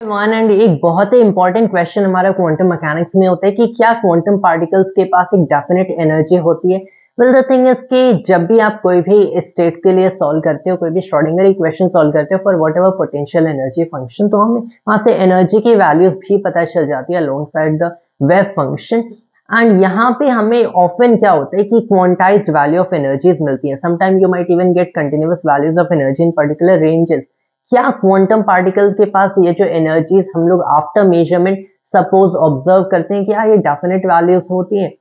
One and एक बहुत ही important question हमारा क्वांटम मैकेनिक्स में होता है कि क्या क्वांटम पार्टिकल्स के पास एक डेफिनेट एनर्जी होती है। वेल द थिंग इज कि जब भी आप कोई भी स्टेट के लिए सॉल्व करते हो, कोई भी श्रोडिंगर इक्वेशन सॉल्व करते हो for what ever potential energy function, तो हमें वहां से एनर्जी की वैल्यूज भी पता चल जाती है along side the wave function. And यहाँ पे हमें ऑफन क्या होता है कि क्वांटाइज्ड वैल्यू ऑफ एनर्जीज मिलती है। Sometime you might even get continuous values of energy in particular ranges. क्या क्वांटम पार्टिकल के पास ये जो एनर्जीज हम लोग आफ्टर मेजरमेंट सपोज ऑब्जर्व करते हैं, क्या ये डेफिनेट वैल्यूज होती हैं?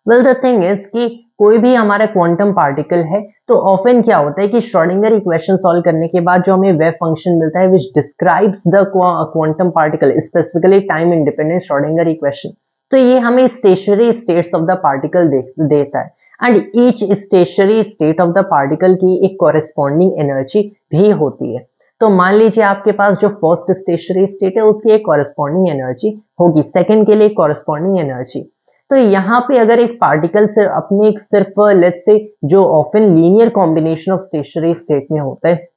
वेल द थिंग इज कि कोई भी हमारा क्वांटम पार्टिकल है तो ऑफन क्या होता है कि श्रोडिंगर इक्वेशन सॉल्व करने के बाद जो हमें वेव फंक्शन मिलता है which describes the quantum particle, specifically time independent Schrodinger equation, तो ये हमें stationery states of the particle देता है। And each stationery state of the particle की एक कॉरेस्पॉन्डिंग एनर्जी भी होती है। तो मान लीजिए आपके पास जो फर्स्ट स्टेशनरी स्टेट है उसकी एक कॉरेस्पॉन्डिंग एनर्जी होगी, सेकंड के लिए कॉरेस्पॉन्डिंग एनर्जी। तो यहाँ पे अगर एक पार्टिकल से अपने एक सिर्फ लेट्स से जो ऑफन linear combination of stationary state में होता है,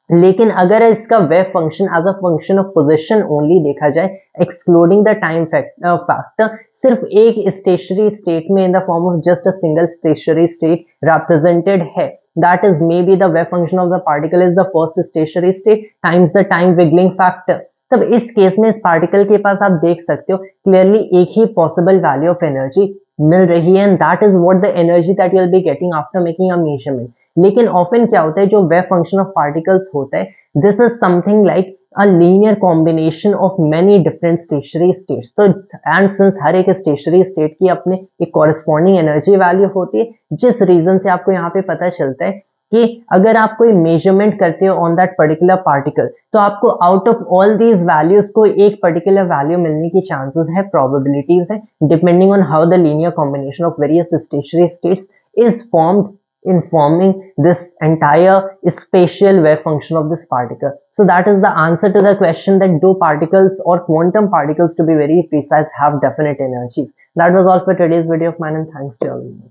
लेकिन अगर इसका wave function as a function of position only देखा जाए एक्सक्लूडिंग द टाइम फैक्टर, सिर्फ एक स्टेशनरी स्टेट में in the form of just a single stationery state represented है, that is maybe the wave function of the particle is the first stationary state times the time wiggling factor। तब इस case में इस particle के पास आप देख सकते हो क्लियरली एक ही पॉसिबल वैल्यू ऑफ एनर्जी मिल रही है, and that is what the energy that you will be getting after making a measurement. लेकिन ऑफन क्या होता है, जो वेव फंक्शन ऑफ पार्टिकल्स होता है this is something like a linear combination of many different stationary states। तो and since her एक stationery state की अपने एक कॉरेस्पॉन्डिंग एनर्जी वैल्यू होती है, जिस रीजन से आपको यहाँ पे पता चलता है कि अगर आप कोई मेजरमेंट करते हो ऑन दैट पर्टिकुलर पार्टिकल तो आपको out of all these values को एक पर्टिकुलर वैल्यू मिलने की चांसेस है, प्रोबेबिलिटीज है, depending on how the linear combination of various stationery states is formed in forming this entire spatial wave function of this particle। So that is the answer to the question that do particles or quantum particles, to be very precise, have definite energies? That was all for today's video of mine, and thanks to all of you.